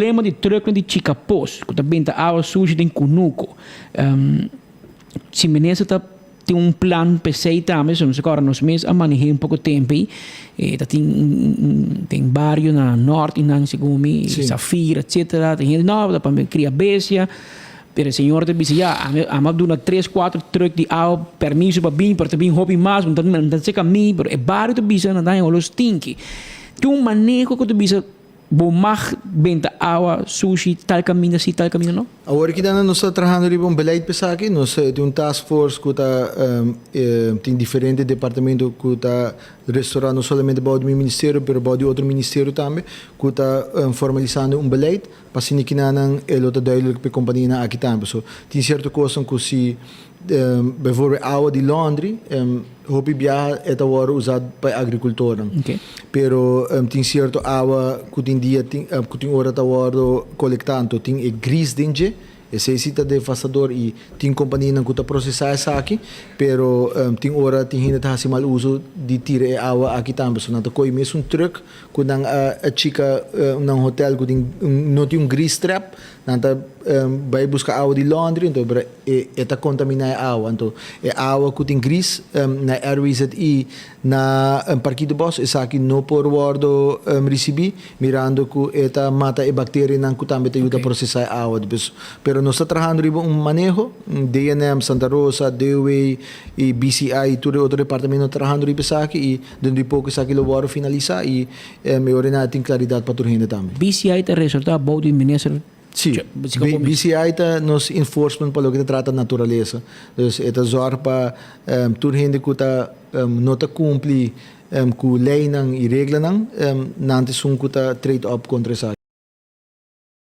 problema de truck de Chicapos, que também está água suja em Cunuco. Se menesa tem plan PC também, so agora nós mesmos a manejar pouco tempo aí. Tem bairro na norte, na Segumi, Safira, etc. Tem gente nova, para criar bestia. Pero o senhor te disse, a duna 3, 4 truck de água, permisso para vir, para também hobby mais, não sei caminho, pero é bairro te disse, não dá os tinki. Tem manejo que te disse, bom mag benta água, sushi, tal caminho assim, tal caminho não? Agora que nós estamos trabalhando em beleid pessoal aqui, nós temos task force que tem diferentes departamentos que está restaurando não somente para o ministério, mas para outro ministério também, que está formalizando beleid, para assim que não é outra duidelijk para a companhia aqui também. So, tem certa coisa que se bijvoorbeeld água de laundry, hopi biar é agora usado para agricultura. Okay. Pero tem certa água que tem dia que tem hora agora coletando, tem gris dentro. Esse é devastador e tem companhia que está processando isso aqui, pero tem hora tem gente que está mal uso de tirar água aqui também. So, nada coi mesmo truck que não a chica num hotel que tem não tem gris trap, nada vai buscar água de laundry, então está contaminar a água. Então é água que tem gris na RWZI na parque de boss, isso aqui não por guardo receber, mirando que está mata a bactéria não que também te ajuda a processar a água. Pero nós estamos trabalhando em manejo, DNM, Santa Rosa, Dewey e BCI, todo outro departamento trabalhando em pessoa aqui e dentro de pouco isso aqui lo vou finalizar e melhorar tem claridade para tudo também. BCI te resulta bom de ministro. Sim, BCI está nos enforcement para o que trata a natureza. Então, é zorg para tudo gente que não cumpre com lei e regras, não tem que trade up contra isso.